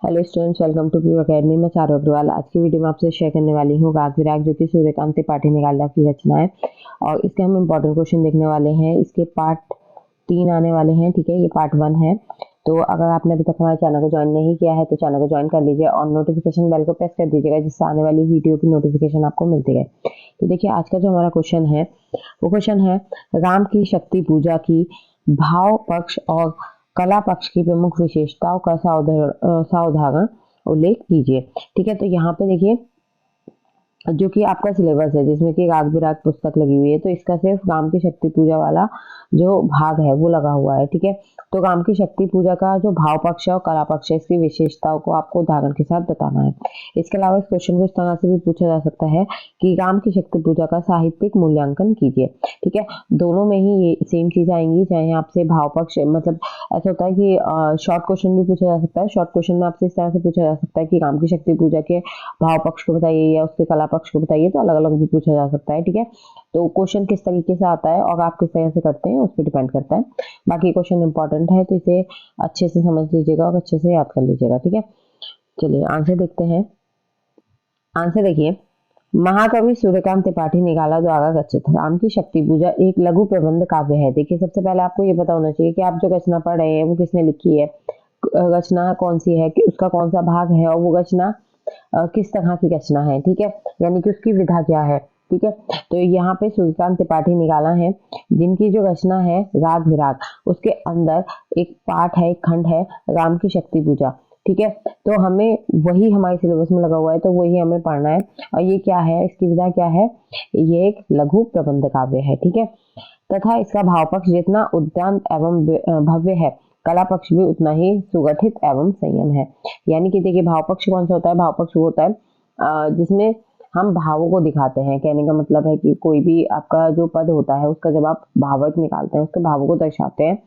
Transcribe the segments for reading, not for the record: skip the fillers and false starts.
Hello students, welcome to PU academy. मैं चारू अग्रवाल आज की वीडियो में आपसे शेयर करने वाली हूँ राग विराग, जो कि सूर्यकांत त्रिपाठी निराला की रचना है। और इसके हम इम्पोर्टेंट क्वेश्चन देखने वाले हैं। इसके पार्ट 3 आने वाले हैं, ठीक है। ये पार्ट 1 है। तो अगर आपने अभी तक हमारे चैनल को ज्वाइन नहीं किया है तो चैनल को ज्वाइन कर लीजिए और नोटिफिकेशन बेल को प्रेस कर दीजिएगा, जिससे आने वाली वीडियो की नोटिफिकेशन आपको मिलती है। तो देखिए, आज का जो हमारा क्वेश्चन है वो क्वेश्चन है, राम की शक्ति पूजा की भाव पक्ष और कला पक्ष की प्रमुख विशेषताओं का सावधान उल्लेख कीजिए। ठीक है, तो यहाँ पे देखिए, जो कि आपका सिलेबस है जिसमें कि राग विराग पुस्तक लगी हुई है, तो इसका सिर्फ राम की शक्ति पूजा वाला जो भाग है वो लगा हुआ है। ठीक है, तो राम की शक्ति पूजा का जो भाव पक्ष है और कला पक्ष है, इसकी विशेषताओं को आपको उदाहरण के साथ बताना है। इसके अलावा इस क्वेश्चन को इस तरह से भी पूछा जा सकता है कि राम की शक्ति पूजा का साहित्यिक मूल्यांकन कीजिए। ठीक है, दोनों में ही ये सेम चीज आएंगी, चाहे आपसे भाव पक्ष, मतलब ऐसा होता है कि शॉर्ट क्वेश्चन भी पूछा जा सकता है। शॉर्ट क्वेश्चन में आपसे इस तरह से पूछा जा सकता है कि राम की शक्ति पूजा के भाव पक्ष को बताइए या उसके कला पक्ष को बताइए, तो अलग अलग भी पूछा जा सकता है। ठीक है, तो क्वेश्चन किस तरीके से आता है और आप किस तरह से करते हैं उस पर डिपेंड करता है। बाकी क्वेश्चन इंपॉर्टेंट है, तो इसे अच्छे से समझ लीजिएगा और अच्छे से याद कर लीजिएगा। ठीक है, चलिए आंसर देखते हैं। आंसर देखिए, महाकवि सूर्यकांत त्रिपाठी निराला द्वारा रचित राम की शक्ति पूजा एक लघु प्रबंध काव्य है। देखिए, सबसे पहले आपको ये पता होना चाहिए कि आप जो रचना पढ़ रहे हैं वो किसने लिखी है, रचना कौन सी है, कि उसका कौन सा भाग है और वो रचना किस तरह की रचना है। ठीक है, यानी कि उसकी विधा क्या है। ठीक है, तो यहाँ पे सूर्यकांत त्रिपाठी निराला है, जिनकी जो रचना है राग विराग, उसके अंदर एक पाठ है, एक खंड है राम की शक्ति पूजा। ठीक है, तो हमें वही हमारे सिलेबस में लगा हुआ है, तो वही हमें पढ़ना है। और ये क्या है, इसकी विधा क्या है, ये एक लघु प्रबंध काव्य है। ठीक है, तथा इसका भाव पक्ष जितना उद्यान एवं भव्य है, कला पक्ष भी उतना ही सुगठित एवं संयम है। यानी कि देखिए, भाव पक्ष कौन सा होता है, भाव पक्ष वो होता है जिसमें हम भावों को दिखाते हैं। कहने का मतलब है कि कोई भी आपका जो पद होता है उसका जब आप भावार्थ निकालते हैं, उसके भावों को दर्शाते हैं,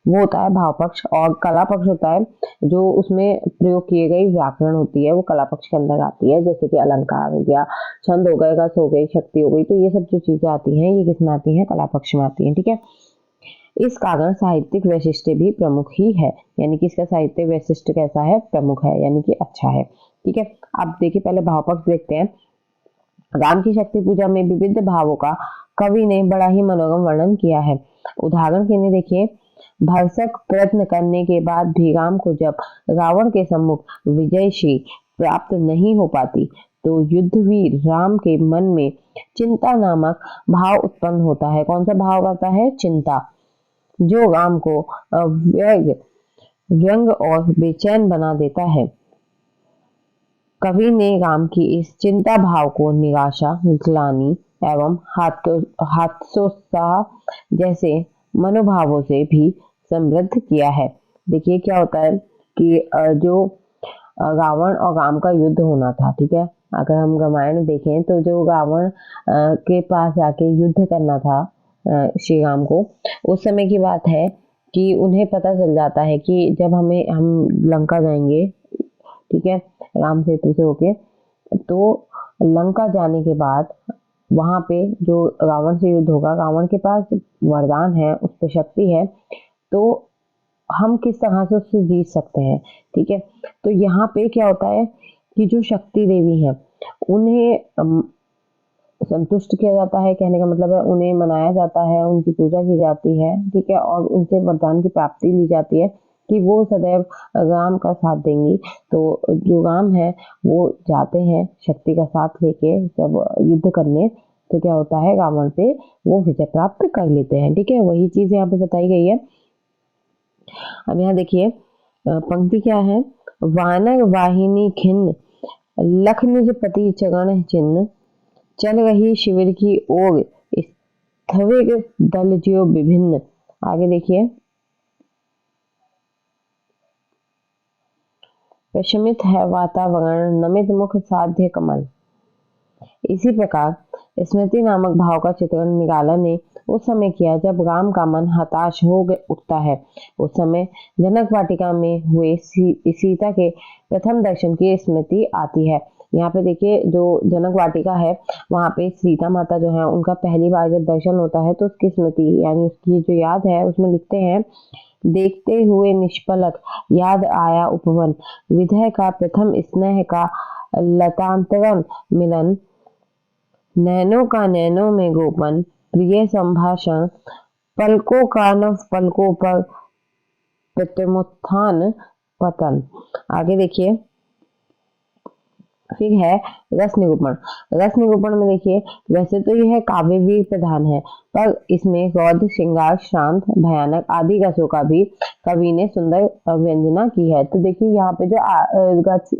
वो होता है भाव पक्ष। और कला पक्ष होता है जो उसमें प्रयोग किए गई व्याकरण होती है, वो कला पक्ष के अंदर आती है। जैसे कि अलंकार हो गया, छंद हो गए, रस हो गई, शक्ति हो गई, तो ये सब जो चीजें आती हैं ये किस में आती हैं, कला पक्ष में आती हैं। ठीक है, इस कारण साहित्यिक वैशिष्ट्य भी प्रमुख ही है, यानी कि इसका साहित्य वैशिष्ट्य कैसा है, प्रमुख है, यानी कि अच्छा है। ठीक है, अब देखिए, पहले भाव पक्ष देखते हैं। राम की शक्ति पूजा में विविध भावों का कवि ने बड़ा ही मनोरम वर्णन किया है। उदाहरण के लिए देखिए, भरसक प्रयत्न करने के बाद भी राम को जब रावण के सम्मुख विजयश्री प्राप्त नहीं हो पाती, तो युद्धवीर राम के मन में चिंता नामक भाव उत्पन्न होता है। कौन सा भाव आता है, चिंता, जो राम को व्यंग और बेचैन बना देता है। कवि ने राम की इस चिंता भाव को निराशा, ग्लानि एवं हास्योत्साह जैसे मनोभावों से भी समृद्ध किया है। देखिए, क्या होता है कि जो रावण और राम का युद्ध होना था, ठीक है, अगर हम रामायण देखें तो जो रावण के पास जाके युद्ध करना था श्री राम को, उस समय की बात है कि उन्हें पता चल जाता है कि जब हम लंका जाएंगे, ठीक है, राम सेतु से होके, तो लंका जाने के बाद वहां पे जो रावण से युद्ध होगा, रावण के पास वरदान है, उस पर शक्ति है, तो हम किस तरह से उससे जीत सकते हैं। ठीक है, तो यहाँ पे क्या होता है कि जो शक्ति देवी है उन्हें संतुष्ट किया जाता है। कहने का मतलब है उन्हें मनाया जाता है, उनकी पूजा की जाती है। ठीक है, और उनसे वरदान की प्राप्ति ली जाती है कि वो सदैव राम का साथ देंगी। तो जो राम है वो जाते हैं शक्ति का साथ लेके जब युद्ध करने, तो क्या होता है, रावण पे वो विजय प्राप्त कर लेते हैं। ठीक है, वही चीज यहाँ पे बताई गई है। अब यहाँ देखिए, पंक्ति क्या है, वानर वाहिनी खिन्न लख निज पति चरण चिन्ह, चल रही शिविर की ओर स्थविर दल ज्यो विभिन्न। आगे देखिए, विषमित है वातावरण, नमित मुख साध्य कमल। इसी प्रकार स्मृति नामक भाव का चित्रण निराला ने उस समय किया जब राम का मन हताश हो उठता है। उस समय जनक वाटिका में हुए सीता के प्रथम दर्शन की स्मृति आती है। यहाँ पे देखिए, जो जनक वाटिका है वहां पे सीता माता जो है उनका पहली बार जब दर्शन होता है तो उसकी स्मृति, यानी उसकी जो याद है, उसमें लिखते हैं देखते हुए निष्पलक याद आया उपवन, विधय का प्रथम स्नेह का लतांतरम मिलन, नैनों का नैनों में गोपन प्रिय संभाषण, पलकों का नव पलकों पर प्रत्युत्थान पतन। आगे देखिए, फिर है रस निरूपण। रस निरूपण में देखिए, वैसे तो यह काव्य भी प्रधान है, पर इसमें रौद्र, श्रृंगार, शांत, भयानक आदि रसों का भी कवि ने सुंदर व्यंजना की है। तो देखिए यहाँ पे जो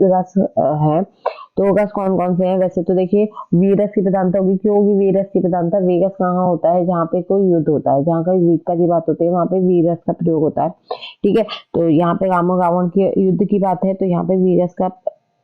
रस है, तो रस कौन कौन से हैं? वैसे तो देखिए वीर रस की प्रधानता होगी। क्यों होगी वीर रस की प्रधानता? वीर रस कहाँ होता है? जहाँ पे कोई युद्ध होता है, जहाँ कोई वीरता की बात होती है, वहां पे वीर रस का प्रयोग होता है। ठीक है, तो यहाँ पे राम और रावण के युद्ध की बात है, तो यहाँ पे वीर रस का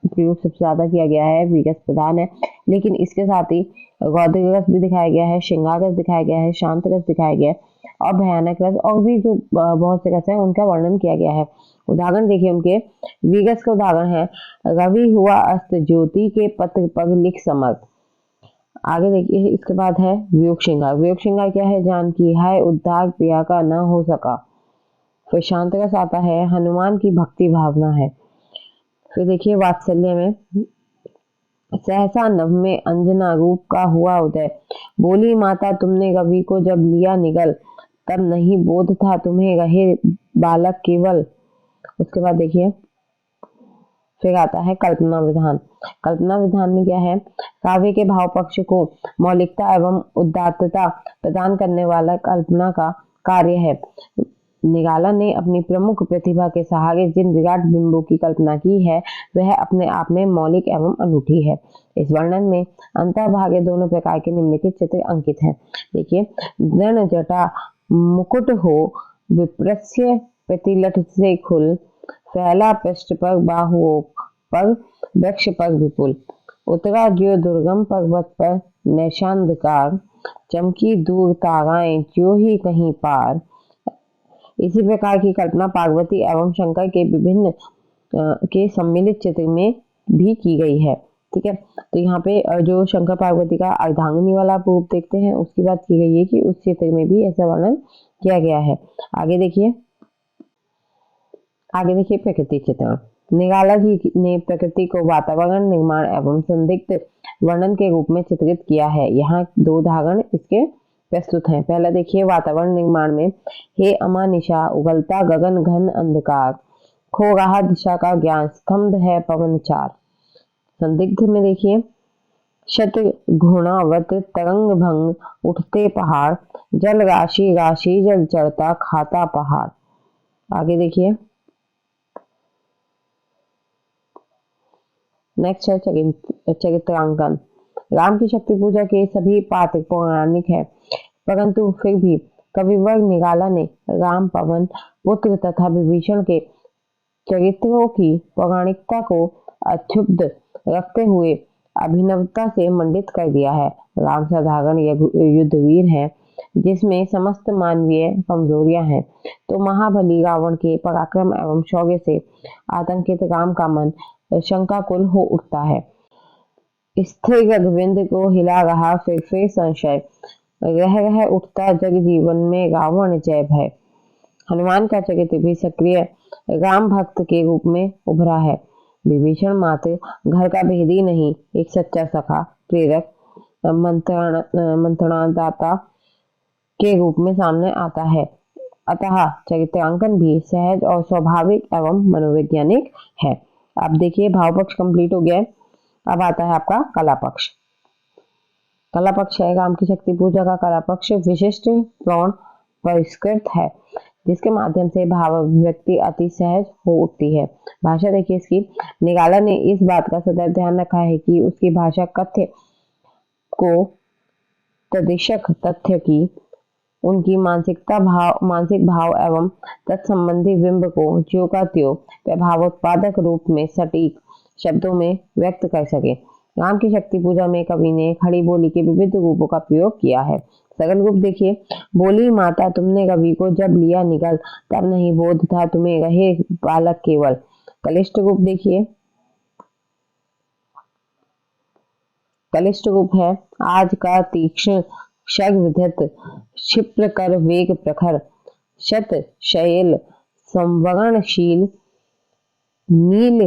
प्रयोग सबसे ज्यादा किया गया है, वीर रस प्रधान है। लेकिन इसके साथ ही रौद्र रस भी दिखाया गया है, श्रृंगार रस दिखाया गया है, शांत रस दिखाया गया है, और भयानक रस और भी जो बहुत से रस है उनका वर्णन किया गया है। उदाहरण देखिए उनके, वीर रस का उदाहरण है, रवि हुआ अस्त ज्योति के पत्र पर लिख समर। आगे देखिए, इसके बाद है वियोग श्रृंगार। वियोग श्रृंगार क्या है? जानकी हाय उद्धार प्रिया का न हो सका। फिर शांत रस आता है, हनुमान की भक्ति भावना है। फिर देखिए वात्सल्य में, सहसा नभ में अंजना रूप का हुआ उदय, बोली माता तुमने कवि को जब लिया निगल, तब नहीं बोध था तुम्हें रहे बालक केवल। उसके बाद देखिए, फिर आता है कल्पना विधान। कल्पना विधान में क्या है? काव्य के भाव पक्ष को मौलिकता एवं उदात्तता प्रदान करने वाला कल्पना का कार्य है। निराला ने अपनी प्रमुख प्रतिभा के सहारे जिन विराट बिंबों की कल्पना की है, वह अपने आप में मौलिक एवं अनूठी है। इस वर्णन में अंतर्भागे दोनों प्रकार के निम्नलिखित चित्र अंकित हैं। देखिए, दृढ़ जटा मुकुट हो, विप्रस्य प्रतिलठ से खुल, फैला पृष्ठ पर बाहुओं पर, वृक्ष पर विपुल, उतरा ज्यो दुर्गम पर्वत पर नैशांधकार, चमकी दूर ताराएं ज्यो ही कहीं पार। इसी प्रकार की कल्पना पार्वती एवं शंकर के विभिन्न के सम्मिलित चित्र में भी की गई है। ठीक है, तो यहाँ पे जो शंकर पार्वती का अर्धांगिनी वाला रूप देखते हैं, उसकी बात की गई है कि उस चित्र में भी ऐसा वर्णन किया गया है। आगे देखिए, प्रकृति चित्रण। निराला जी ने प्रकृति को वातावरण निर्माण एवं संदिग्ध वर्णन के रूप में चित्रित किया है। यहाँ दो उदाहरण इसके प्रस्तुत हैं। पहला देखिए वातावरण निर्माण में, हे अमानिशा उगलता गगन घन अंधकार, खो रहा दिशा का ज्ञान स्तंभ है पवन चार। संदिग्ध में देखिए, शत घूर्णावत तरंग भंग उठते पहाड़, जल राशि राशि जल चढ़ता खाता पहाड़। आगे देखिए, नेक्स्ट है चरित्रांकन। राम की शक्ति पूजा के सभी पात्र पौराणिक है, परंतु फिर भी कविवर निराला ने राम, पवन पुत्र तथा विभीषण के चरित्रों की पौराणिकता को अक्षुब्ध रखते हुए अभिनवता से मंडित कर दिया है। राम साधारण युद्धवीर है, जिसमें समस्त मानवीय कमजोरियां हैं, तो महाबली रावण के पराक्रम एवं शौर्य से आतंकित राम का मन शंकाकुल हो उठता है। स्थिर रघुविंद को हिला रहा फिर संशय, रह रह उठता जग जीवन में रावण जय भय। हनुमान का चरित्र भी सक्रिय राम भक्त के रूप में उभरा है। विभीषण मात्र घर का भेदी नहीं, एक सच्चा सखा, प्रेरक, मंत्रणादाता के रूप में सामने आता है। अतः चरित्रांकन भी सहज और स्वाभाविक एवं मनोवैज्ञानिक है। अब देखिए भाव पक्ष कंप्लीट हो गया है। अब आता है आपका कला पक्ष। कला पक्ष है राम की शक्ति पूजा का कला पक्ष विशिष्ट प्रौढ़ परिष्कृत है, जिसके माध्यम से भाव अभिव्यक्ति अति सहज हो उठती है। भाषा देखिए इसकी, निराला ने इस बात का सदैव ध्यान रखा है कि उसकी भाषा कथ्य को तदिशक तथ्य की, उनकी मानसिक भाव एवं तत्संबंधी बिंब को ज्यों का त्यों प्रभावोत्पादक रूप में सटीक शब्दों में व्यक्त कर सके। राम की शक्ति पूजा में कवि ने खड़ी बोली के विविध रूपों का प्रयोग किया है। सरल रूप देखिए, बोली माता तुमने कवि को जब लिया निगल, तब नहीं बोध था तुम्हें रहे बालक केवल। कलिष्ठ रूप देखिए, कलिष्ठ रूप है आज का तीक्ष्ण शग विधत, क्षिप्र कर वेग प्रखर, शत शैल संवरणशील नील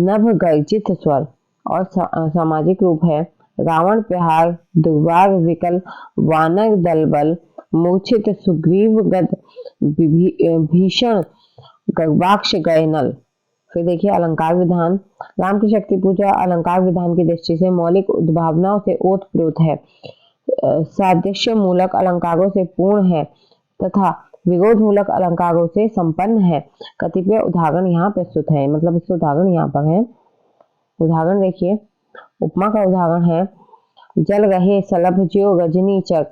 नभ गर्जित स्वर। और सामाजिक रूप है रावण प्रहार दुर्वार विकल वानर दल बल मूर्छित सुग्रीव गद भीषण गर्वाक्ष गए नल। फिर देखिए अलंकार विधान। राम की शक्ति पूजा अलंकार विधान की दृष्टि से मौलिक उद्भावनाओं से ओतप्रोत है, सादृश्य मूलक अलंकारों से पूर्ण है तथा विरोध मूलक अलंकारों से संपन्न है। कतिपय उदाहरण यहाँ प्रस्तुत है, मतलब इसके उदाहरण यहाँ पर है। उदाहरण देखिए, उपमा का उदाहरण है जल रहे सलभ ज्यो रजनी चक,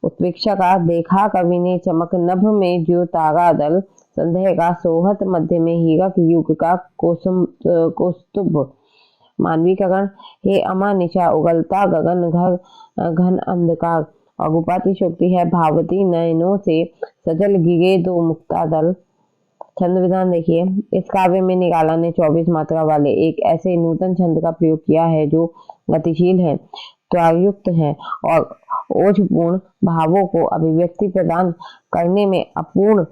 उत्प्रेक्षा का देखा कवि ने चमक नभ में ज्यो तारा दल, संदेह का सोहत मध्य में हीरक युग का कौस्तुभ। मानवीकरण हे अमा निशा उगलता गगन घर घन अंधकार। और उपातिशोक्ति है भावती नयनों से सजल गिरे दो मुक्ता दल। छंद विधान देखिए, इस काव्य में निराला ने 24 मात्रा वाले एक ऐसे नूतन छंद का प्रयोग किया है जो गतिशील है, त्वरयुक्त है और ओजपूर्ण भावों को अभिव्यक्ति प्रदान करने में अपूर्ण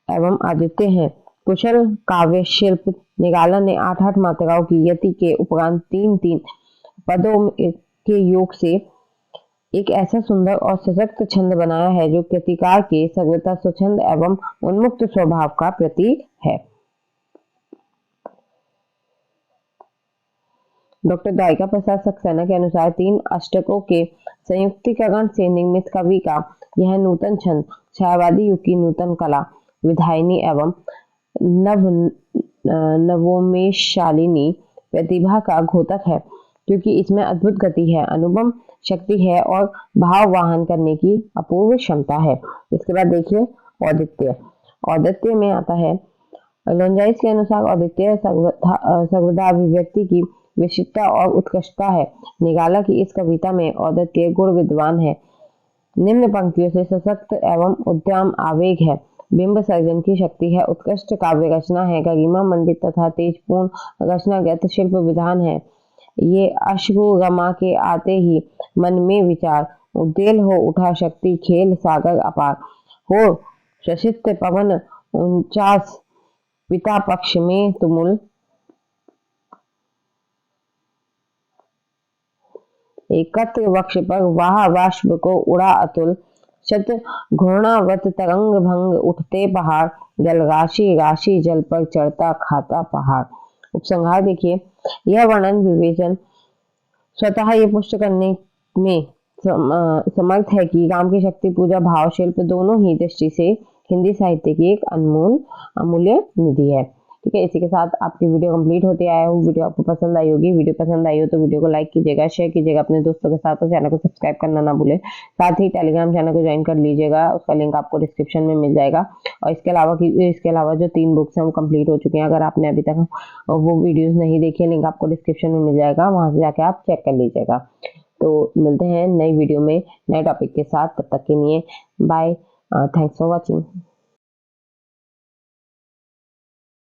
एवं अद्वितीय है। कुशल काव्य शिल्प निराला ने 8-8 मात्राओं की यति के उपरांत 3-3 पदों के योग से एक ऐसा सुंदर और सशक्त छंद बनाया है जो कृतिकार के सर्वथा स्वच्छंद एवं उन्मुक्त स्वभाव का प्रतीक है। डॉक्टर द्वारिका प्रसाद सक्सेना के अनुसार 3 अष्टकों के संयुक्तीकरण से निर्मित कवि का यह नूतन छंद छायावादी युग की नूतन कला, विधायिनी एवं नवोन्मेषशालिनी प्रतिभा का घोतक है, क्योंकि इसमें अद्भुत गति है, अनुपम शक्ति है और भाव वाहन करने की अपूर्व क्षमता है। इसके बाद देखिए औदित्य। औदित्य में आता है लोंजाइस के अनुसार औदित्य सर्वदा अभिव्यक्ति की विशिष्टता और उत्कृष्टता है। निराला की इस कविता में औदित्य गुण विद्वान है, निम्न पंक्तियों से सशक्त एवं उद्यम आवेग है, बिंब सर्जन की शक्ति है, उत्कृष्ट काव्य रचना है, गरिमा मंडित तथा तेजपूर्ण रचनागत शिल्प विधान है। ये अश्रु रमा के आते ही मन में विचार उद्वेल हो उठा, शक्ति खेल सागर अपार हो शशित पवन 49 पिता पक्ष में तुमुल, एकत्र वक्ष पर वाह वाष्प को उड़ा अतुल, शत घूर्णावत तरंग भंग उठते पहाड़, जल राशि राशि जल पर चढ़ता खाता पहाड़। उपसंहार देखिए, यह वर्णन विवेचन स्वतः ये पुष्ट करने में समर्थ है कि राम की शक्ति पूजा भाव शिल्प दोनों ही दृष्टि से हिंदी साहित्य की एक अनमोल अमूल्य निधि है। ठीक है, इसी के साथ आपकी वीडियो कंप्लीट होती आया हूँ। वीडियो आपको पसंद आई होगी। वीडियो पसंद आई हो तो वीडियो को लाइक कीजिएगा, शेयर कीजिएगा अपने दोस्तों के साथ और चैनल को सब्सक्राइब करना ना भूलें। साथ ही टेलीग्राम चैनल को ज्वाइन कर लीजिएगा, उसका लिंक आपको डिस्क्रिप्शन में मिल जाएगा। और इसके अलावा जो 3 बुक्स हैं वो कंप्लीट हो चुके हैं। अगर आपने अभी तक वो वीडियोज नहीं देखी, लिंक आपको डिस्क्रिप्शन में मिल जाएगा, वहां से जाके आप चेक कर लीजिएगा। तो मिलते हैं नई वीडियो में नए टॉपिक के साथ, तब तक के लिए बाय, थैंक्स फॉर वॉचिंग।